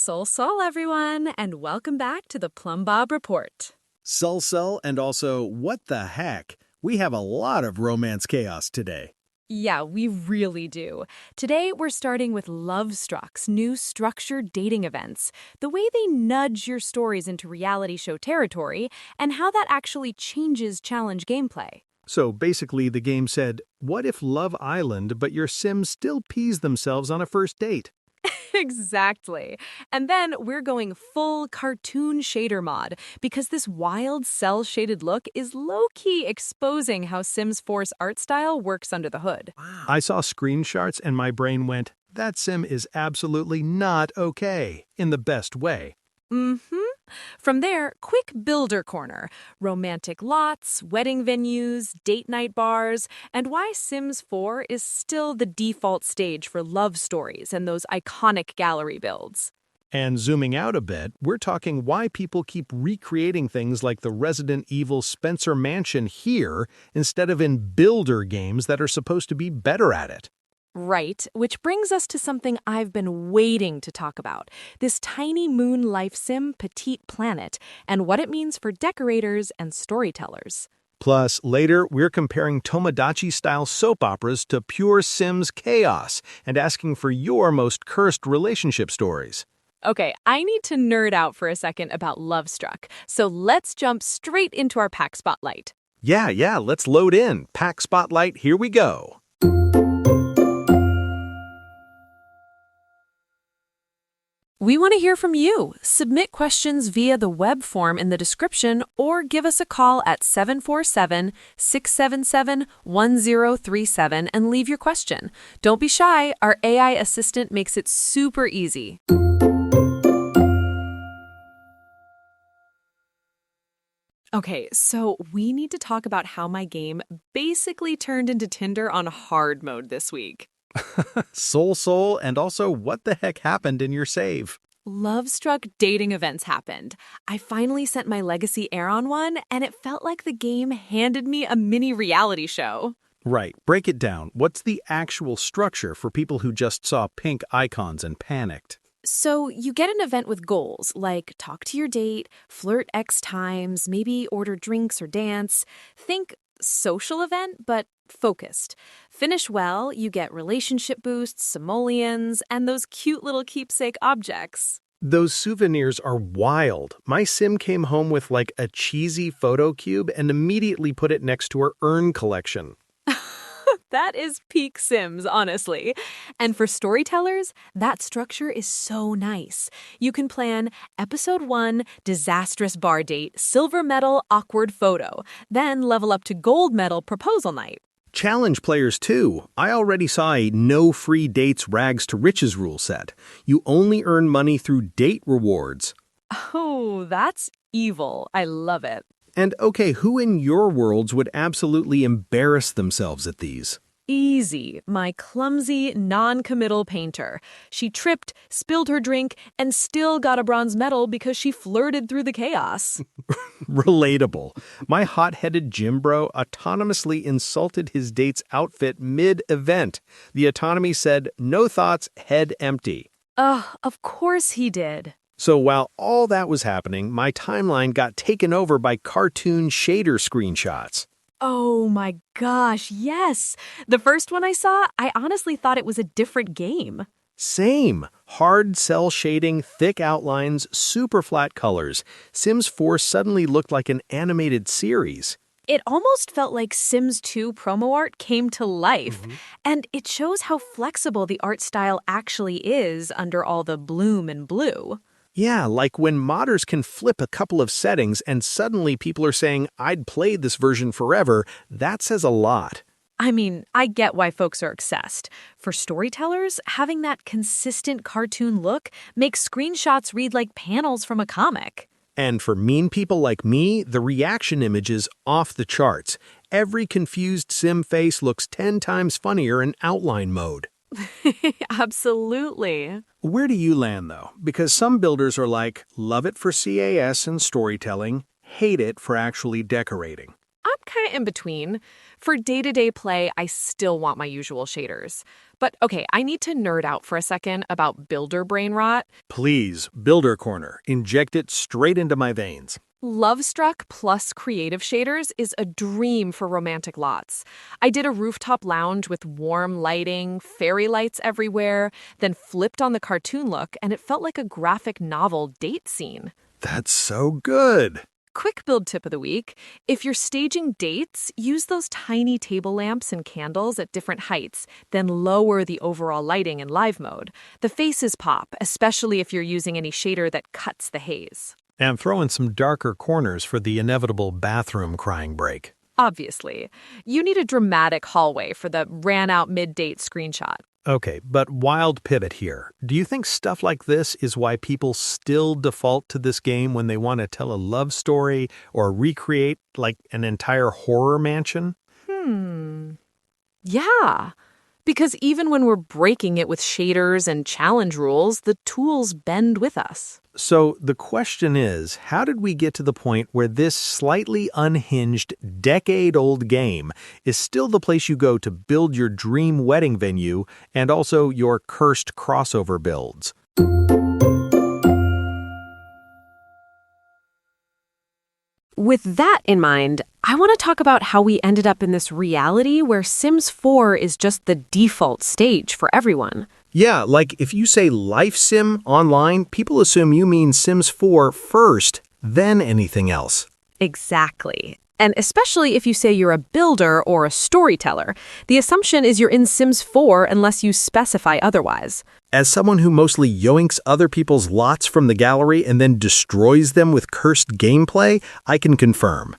Sol everyone, and welcome back to the Plumbob Report. Sul, and also, what the heck? We have a lot of romance chaos today. Yeah, we really do. Today, we're starting with Lovestruck's new structured dating events, the way they nudge your stories into reality show territory, and how that actually changes challenge gameplay. So basically, the game said, what if Love Island, but your Sims still pees themselves on a first date? Exactly. And then we're going full cartoon shader mod because this wild cell-shaded look is low-key exposing how Sims 4's art style works under the hood. Wow. I saw screenshots and my brain went, that Sim is absolutely not okay, in the best way. Mm-hmm. From there, quick builder corner. Romantic lots, wedding venues, date night bars, and why Sims 4 is still the default stage for love stories and those iconic gallery builds. And zooming out a bit, we're talking why people keep recreating things like the Resident Evil Spencer Mansion here instead of in builder games that are supposed to be better at it. Right, which brings us to something I've been waiting to talk about, this tiny moon life sim Petit planet, and what it means for decorators and storytellers. Plus, later, we're comparing Tomodachi-style soap operas to pure Sims chaos and asking for your most cursed relationship stories. Okay, I need to nerd out for a second about Lovestruck, so let's jump straight into our pack spotlight. Yeah, let's load in. Pack spotlight, here we go. We want to hear from you. Submit questions via the web form in the description or give us a call at 747-677-1037 and leave your question. Don't be shy. Our AI assistant makes it super easy. Okay, so we need to talk about how my game basically turned into Tinder on hard mode this week. Soul, and also what the heck happened in your save? Lovestruck dating events happened. I finally sent my Legacy Heir on one, and it felt like the game handed me a mini reality show. Right, break it down. What's the actual structure for people who just saw pink icons and panicked? So you get an event with goals, like talk to your date, flirt X times, maybe order drinks or dance. Think social event, but focused. Finish well, you get relationship boosts, simoleons, and those cute little keepsake objects. Those souvenirs are wild. My Sim came home with like a cheesy photo cube and immediately put it next to her urn collection. That is peak Sims, honestly. And for storytellers, that structure is so nice. You can plan Episode 1, disastrous bar date, silver medal, awkward photo, then level up to gold medal, proposal night. Challenge players too. I already saw a no free dates rags to riches rule set. You only earn money through date rewards. Oh, that's evil. I love it. And okay, who in your worlds would absolutely embarrass themselves at these? Easy, my clumsy, non-committal painter. She tripped, spilled her drink, and still got a bronze medal because she flirted through the chaos. Relatable. My hot-headed gym bro autonomously insulted his date's outfit mid-event. The autonomy said, no thoughts, head empty. Of course he did. So while all that was happening, my timeline got taken over by cartoon shader screenshots. Oh my gosh, yes. The first one I saw, I honestly thought it was a different game. Same. Hard cell shading, thick outlines, super flat colors. Sims 4 suddenly looked like an animated series. It almost felt like Sims 2 promo art came to life. And it shows how flexible the art style actually is under all the bloom and blue. Yeah, like when modders can flip a couple of settings and suddenly people are saying, I'd play this version forever, that says a lot. I mean, I get why folks are obsessed. For storytellers, having that consistent cartoon look makes screenshots read like panels from a comic. And for mean people like me, the reaction image is off the charts. Every confused Sim face looks 10 times funnier in outline mode. Absolutely. Where do you land, though? Because some builders are like, love it for CAS and storytelling, hate it for actually decorating. I'm kind of in between. For day-to-day play, I still want my usual shaders. But okay, I need to nerd out for a second about builder brain rot. Please, Builder Corner, inject it straight into my veins. Lovestruck plus creative shaders is a dream for romantic lots. I did a rooftop lounge with warm lighting, fairy lights everywhere, then flipped on the cartoon look, and it felt like a graphic novel date scene. That's so good. Quick build tip of the week. If you're staging dates, use those tiny table lamps and candles at different heights, then lower the overall lighting in live mode. The faces pop, especially if you're using any shader that cuts the haze. And throw in some darker corners for the inevitable bathroom crying break. Obviously. You need a dramatic hallway for the ran out mid-date screenshot. Okay, but wild pivot here. Do you think stuff like this is why people still default to this game when they want to tell a love story or recreate, like, an entire horror mansion? Yeah. Because even when we're breaking it with shaders and challenge rules, the tools bend with us. So the question is, how did we get to the point where this slightly unhinged, decade-old game is still the place you go to build your dream wedding venue and also your cursed crossover builds? With that in mind, I want to talk about how we ended up in this reality where Sims 4 is just the default stage for everyone. Yeah, like if you say Life Sim online, people assume you mean Sims 4 first, then anything else. Exactly. And especially if you say you're a builder or a storyteller, the assumption is you're in Sims 4 unless you specify otherwise. As someone who mostly yoinks other people's lots from the gallery and then destroys them with cursed gameplay, I can confirm.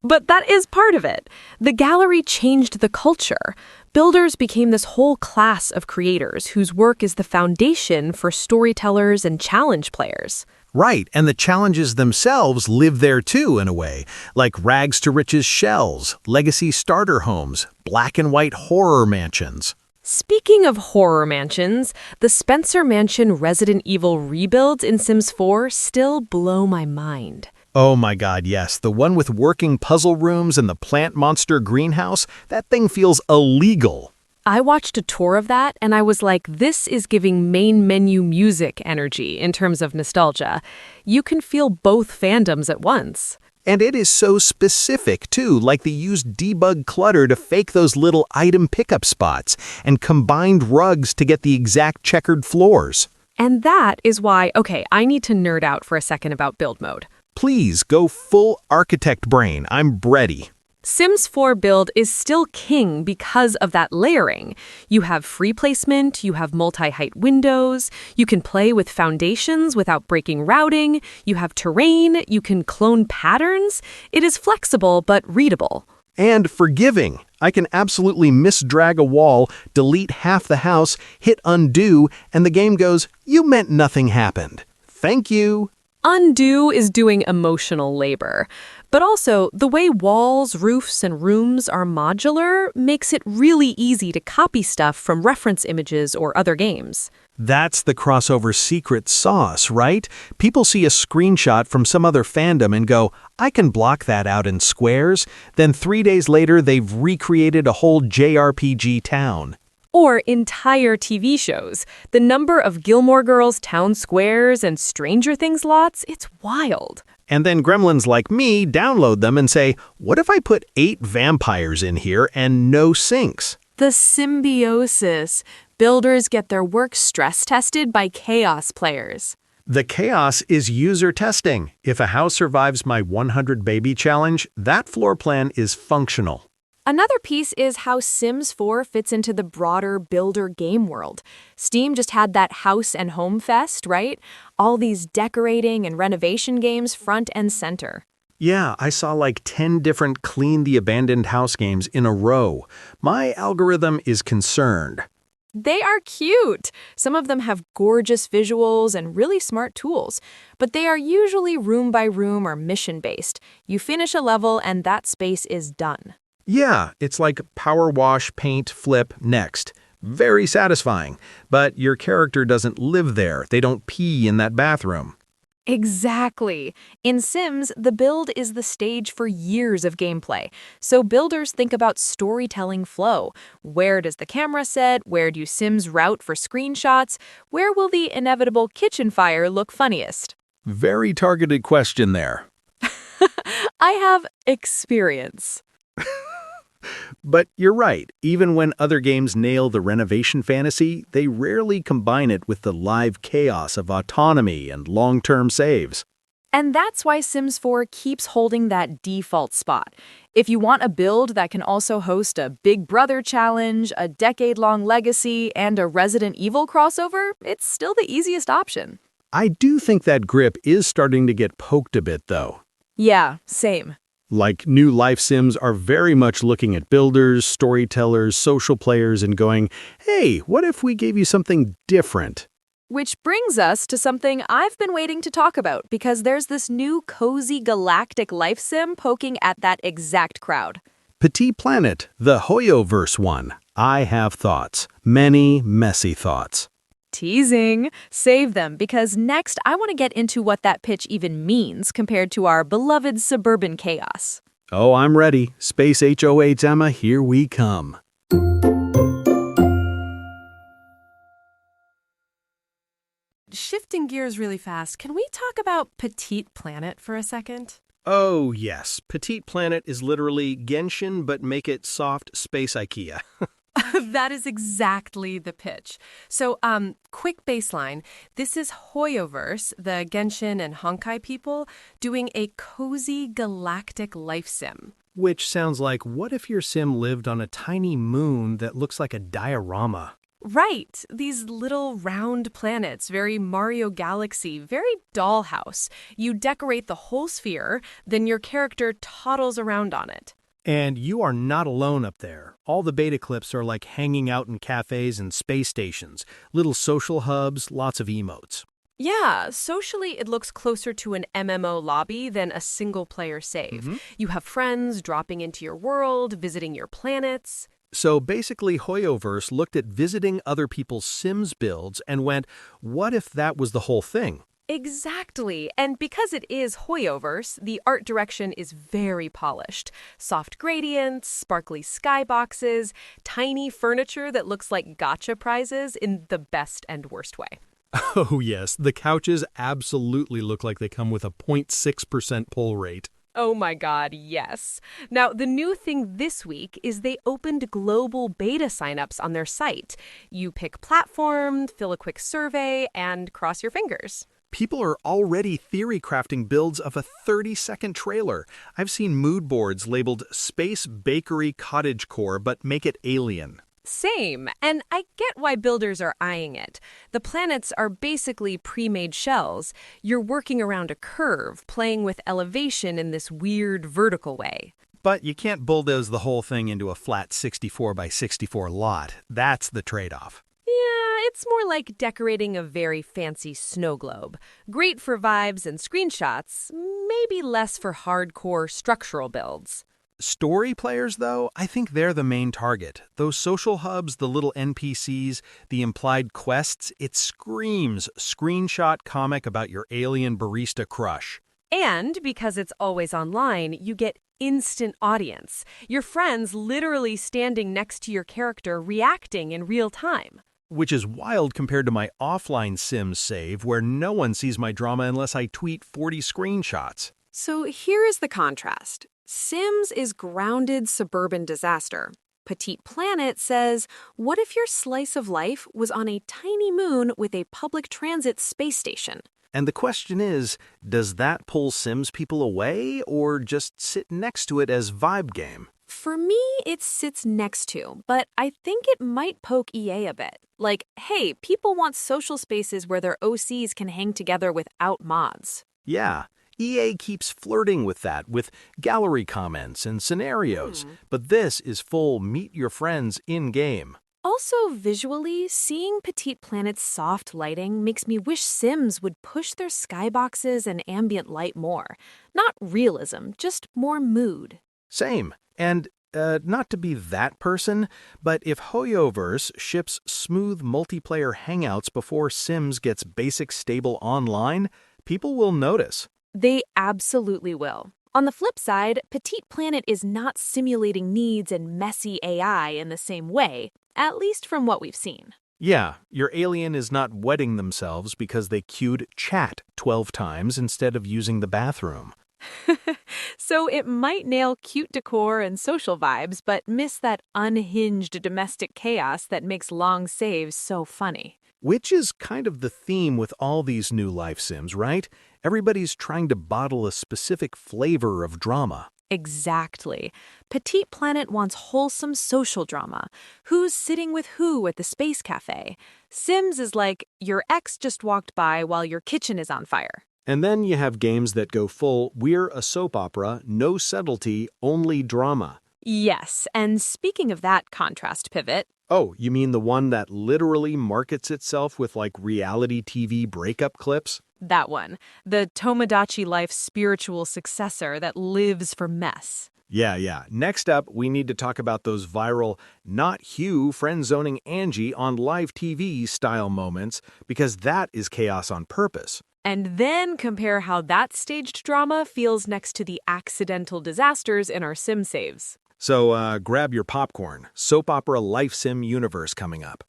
But that is part of it. The gallery changed the culture. Builders became this whole class of creators whose work is the foundation for storytellers and challenge players. Right, and the challenges themselves live there too, in a way, like rags to riches shells, legacy starter homes, black and white horror mansions. Speaking of horror mansions, the Spencer Mansion Resident Evil rebuilds in Sims 4 still blow my mind. Oh my god, yes, the one with working puzzle rooms and the plant monster greenhouse, that thing feels illegal. I watched a tour of that and I was like, this is giving main menu music energy in terms of nostalgia. You can feel both fandoms at once. And it is so specific, too, like they used debug clutter to fake those little item pickup spots and combined rugs to get the exact checkered floors. And that is why, okay, I need to nerd out for a second about build mode. Please go full architect brain. I'm ready. Sims 4 build is still king because of that layering. You have free placement, you have multi-height windows, you can play with foundations without breaking routing, you have terrain, you can clone patterns. It is flexible but readable. And forgiving. I can absolutely misdrag a wall, delete half the house, hit undo, and the game goes, "You meant nothing happened. Thank you." Undo is doing emotional labor. But also, the way walls, roofs, and rooms are modular makes it really easy to copy stuff from reference images or other games. That's the crossover secret sauce, right? People see a screenshot from some other fandom and go, I can block that out in squares. Then 3 days later, they've recreated a whole JRPG town. Or entire TV shows. The number of Gilmore Girls town squares and Stranger Things lots, it's wild. And then gremlins like me download them and say, what if I put 8 vampires in here and no sinks? The symbiosis. Builders get their work stress tested by chaos players. The chaos is user testing. If a house survives my 100 baby challenge, that floor plan is functional. Another piece is how Sims 4 fits into the broader builder game world. Steam just had that House and Home Fest, right? All these decorating and renovation games front and center. Yeah, I saw like 10 different clean the abandoned house games in a row. My algorithm is concerned. They are cute. Some of them have gorgeous visuals and really smart tools, but they are usually room by room or mission based. You finish a level and that space is done. Yeah, it's like power wash, paint, flip, next. Very satisfying. But your character doesn't live there. They don't pee in that bathroom. Exactly. In Sims, the build is the stage for years of gameplay. So builders think about storytelling flow. Where does the camera set? Where do Sims route for screenshots? Where will the inevitable kitchen fire look funniest? Very targeted question there. I have experience. But you're right, even when other games nail the renovation fantasy, they rarely combine it with the live chaos of autonomy and long-term saves. And that's why Sims 4 keeps holding that default spot. If you want a build that can also host a Big Brother challenge, a decade-long legacy, and a Resident Evil crossover, it's still the easiest option. I do think that grip is starting to get poked a bit, though. Yeah, same. Like, new life sims are very much looking at builders, storytellers, social players, and going, hey, what if we gave you something different? Which brings us to something I've been waiting to talk about because there's this new cozy galactic life sim poking at that exact crowd. Petit Planet, the HoYoverse one. I have thoughts. Many messy thoughts. Teasing. Save them because next I want to get into what that pitch even means compared to our beloved suburban chaos. Oh, I'm ready. Space HOH Emma, here we come. Shifting gears really fast, can we talk about Petit Planet for a second? Oh, yes. Petit Planet is literally Genshin, but make it soft space IKEA. That is exactly the pitch. So, quick baseline. This is HoYoverse, the Genshin and Honkai people, doing a cozy galactic life sim. Which sounds like, what if your sim lived on a tiny moon that looks like a diorama? Right. These little round planets, very Mario Galaxy, very dollhouse. You decorate the whole sphere, then your character toddles around on it. And you are not alone up there. All the beta clips are like hanging out in cafes and space stations, little social hubs, lots of emotes. Yeah, socially it looks closer to an MMO lobby than a single-player save. You have friends dropping into your world, visiting your planets. So basically, HoYoverse looked at visiting other people's Sims builds and went, what if that was the whole thing? Exactly. And because it is HoYoverse, the art direction is very polished. Soft gradients, sparkly skyboxes, tiny furniture that looks like gotcha prizes in the best and worst way. Oh yes, the couches absolutely look like they come with a 0.6% pull rate. Oh my God, yes. Now, the new thing this week is they opened global beta signups on their site. You pick platform, fill a quick survey, and cross your fingers. People are already theory crafting builds of a 30-second trailer. I've seen mood boards labeled Space Bakery Cottagecore, but make it alien. Same, and I get why builders are eyeing it. The planets are basically pre-made shells. You're working around a curve, playing with elevation in this weird vertical way. But you can't bulldoze the whole thing into a flat 64 by 64 lot. That's the trade-off. Yeah, it's more like decorating a very fancy snow globe. Great for vibes and screenshots, maybe less for hardcore structural builds. Story players, though, I think they're the main target. Those social hubs, the little NPCs, the implied quests, it screams screenshot comic about your alien barista crush. And because it's always online, you get instant audience. Your friends literally standing next to your character reacting in real time. Which is wild compared to my offline Sims save, where no one sees my drama unless I tweet 40 screenshots. So here is the contrast. Sims is grounded suburban disaster. Petit Planet says, what if your slice of life was on a tiny moon with a public transit space station? And the question is, does that pull Sims people away or just sit next to it as vibe game? For me, it sits next to, but I think it might poke EA a bit. Like, hey, people want social spaces where their OCs can hang together without mods. Yeah, EA keeps flirting with that, with gallery comments and scenarios. But this is full meet your friends in-game. Also, visually, seeing Petit Planet's soft lighting makes me wish Sims would push their skyboxes and ambient light more. Not realism, just more mood. Same. And not to be that person, but if HoYoverse ships smooth multiplayer hangouts before Sims gets basic stable online, People will notice. They absolutely will. On the flip side, Petit Planet is not simulating needs and messy AI in the same way, at least from what we've seen. Yeah, your alien is not wetting themselves because they queued chat 12 times instead of using the bathroom. So it might nail cute decor and social vibes, but miss that unhinged domestic chaos that makes long saves so funny. Which is kind of the theme with all these new life sims, right? Everybody's trying to bottle a specific flavor of drama. Exactly. Petit Planet wants wholesome social drama. Who's sitting with who at the space cafe? Sims is like, your ex just walked by while your kitchen is on fire. And then you have games that go full, we're a soap opera, no subtlety, only drama. Yes, and speaking of that contrast pivot. Oh, you mean the one that literally markets itself with like reality TV breakup clips? That one. The Tomodachi Life spiritual successor that lives for mess. Yeah. Next up, we need to talk about those viral not Hugh friend-zoning Angie on live TV style moments, because that is chaos on purpose. And then compare how that staged drama feels next to the accidental disasters in our sim saves. So grab your popcorn. Soap opera life sim universe coming up.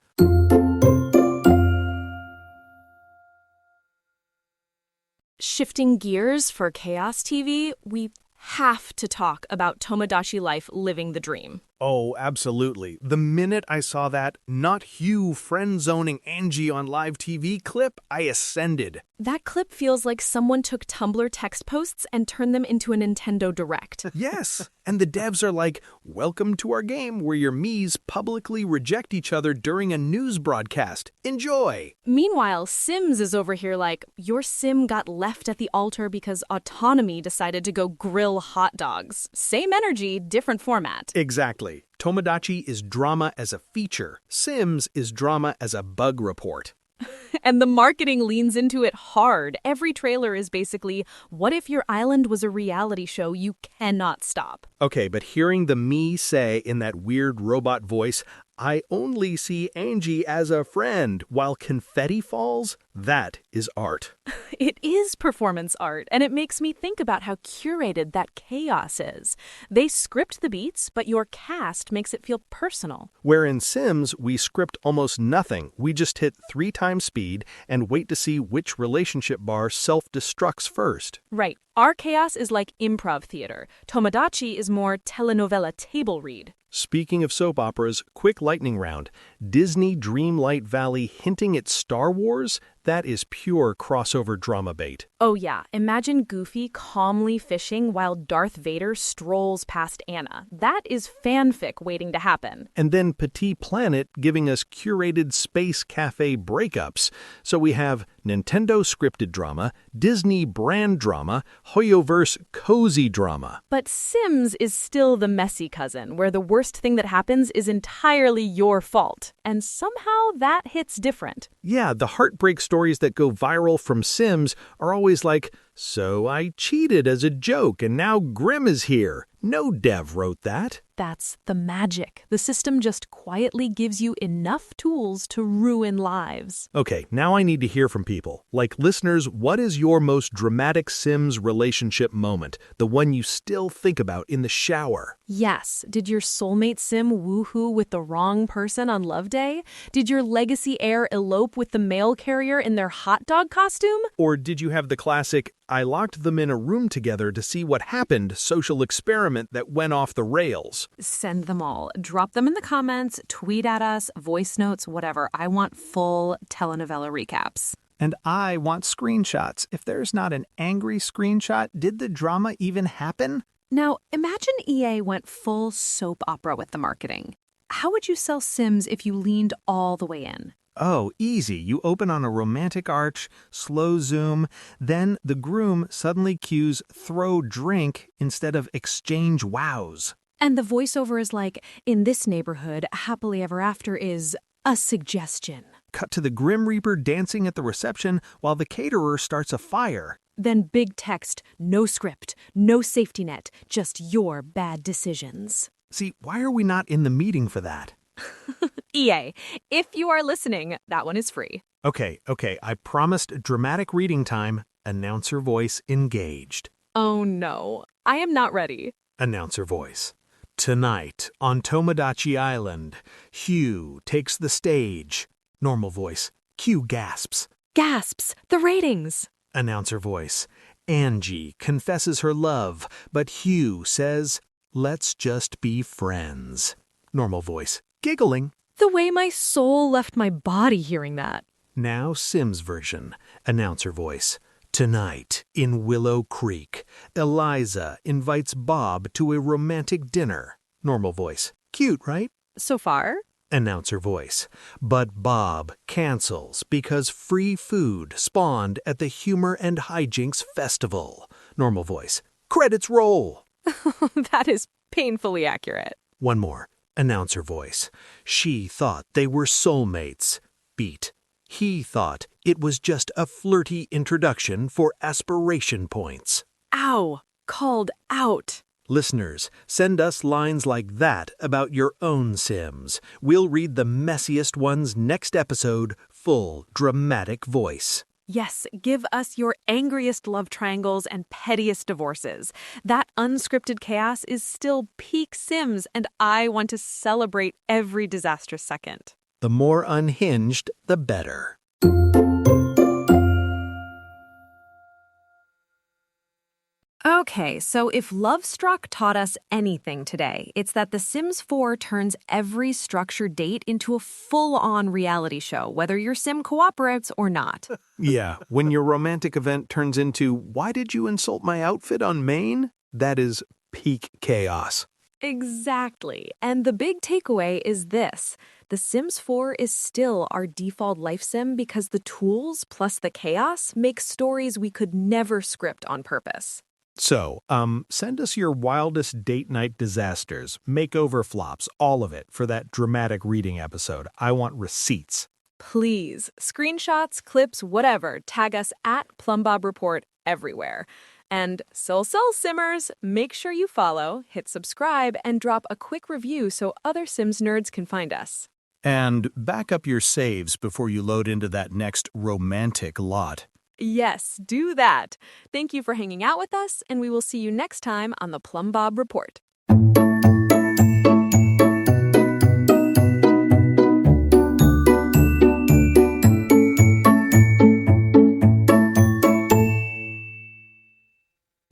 Shifting gears for Chaos TV, we have to talk about Tomodachi Life living the dream. Oh, absolutely. The minute I saw that not Hugh friend-zoning Angie on live TV clip, I ascended. That clip feels like someone took Tumblr text posts and turned them into a Nintendo Direct. Yes, and the devs are like, welcome to our game where your Miis publicly reject each other during a news broadcast. Enjoy! Meanwhile, Sims is over here like, your sim got left at the altar because autonomy decided to go grill hot dogs. Same energy, different format. Exactly. Tomodachi is drama as a feature. Sims is drama as a bug report. And the marketing leans into it hard. Every trailer is basically, what if your island was a reality show you cannot stop? Okay, but hearing the Mii say in that weird robot voice, I only see Angie as a friend while confetti falls, that is art. It is performance art, and it makes me think about how curated that chaos is. They script the beats, but your cast makes it feel personal. Where in Sims, we script almost nothing. We just hit 3 times speed and wait to see which relationship bar self-destructs first. Right. Our chaos is like improv theater. Tomodachi is more telenovela table read. Speaking of soap operas, quick lightning round. Disney Dreamlight Valley hinting at Star Wars? That is pure crossover drama bait. Oh yeah, imagine Goofy calmly fishing while Darth Vader strolls past Anna. That is fanfic waiting to happen. And then Petit Planet giving us curated space cafe breakups. So we have Nintendo scripted drama, Disney brand drama, HoYoverse cozy drama. But Sims is still the messy cousin, where the worst thing that happens is entirely your fault. And somehow that hits different. Yeah, the heartbreak stories that go viral from Sims are always like, so I cheated as a joke and now Grimm is here. No dev wrote that. That's the magic. The system just quietly gives you enough tools to ruin lives. Okay, now I need to hear from people. Like listeners, what is your most dramatic Sims relationship moment? The one you still think about in the shower? Yes. Did your soulmate sim woohoo with the wrong person on Love Day? Did your legacy heir elope with the mail carrier in their hot dog costume? Or did you have the classic, I locked them in a room together to see what happened social experiment that went off the rails? Send them all. Drop them in the comments, tweet at us, voice notes, whatever. I want full telenovela recaps. And I want screenshots. If there's not an angry screenshot, did the drama even happen? Now, imagine EA went full soap opera with the marketing. How would you sell Sims if you leaned all the way in? Oh, easy. You open on a romantic arch, slow zoom, then the groom suddenly cues throw drink instead of exchange wows. And the voiceover is like, in this neighborhood, happily ever after is a suggestion. Cut to the Grim Reaper dancing at the reception while the caterer starts a fire. Then big text, no script, no safety net, just your bad decisions. See, why are we not in the meeting for that? EA, if you are listening, that one is free. Okay, I promised dramatic reading time. Announcer voice engaged. Oh no, I am not ready. Announcer voice. Tonight, on Tomodachi Island, Hugh takes the stage. Normal voice. Hugh gasps. Gasps! The ratings! Announcer voice. Angie confesses her love, but Hugh says, "Let's just be friends." Normal voice. Giggling. The way my soul left my body hearing that. Now Sims version. Announcer voice. Tonight, in Willow Creek, Eliza invites Bob to a romantic dinner. Normal voice. Cute, right? So far? Announcer voice. But Bob cancels because free food spawned at the Humor and Hijinks Festival. Normal voice. Credits roll. That is painfully accurate. One more. Announcer voice. She thought they were soulmates. Beat. He thought it was just a flirty introduction for aspiration points. Ow! Called out. Listeners, send us lines like that about your own Sims. We'll read the messiest ones next episode, full dramatic voice. Yes, give us your angriest love triangles and pettiest divorces. That unscripted chaos is still peak Sims, and I want to celebrate every disastrous second. The more unhinged, the better. Okay, so if Lovestruck taught us anything today, it's that The Sims 4 turns every structured date into a full-on reality show, whether your Sim cooperates or not. Yeah, when your romantic event turns into, "Why did you insult my outfit on Maine?" That is peak chaos. Exactly. And the big takeaway is this. The Sims 4 is still our default life sim because the tools plus the chaos make stories we could never script on purpose. So, send us your wildest date night disasters, makeover flops, all of it for that dramatic reading episode. I want receipts. Please, screenshots, clips, whatever, tag us at Plumbob Report everywhere. And Simmers, make sure you follow, hit subscribe, and drop a quick review so other Sims nerds can find us. And back up your saves before you load into that next romantic lot. Yes, do that. Thank you for hanging out with us, and we will see you next time on the Plumbob Report.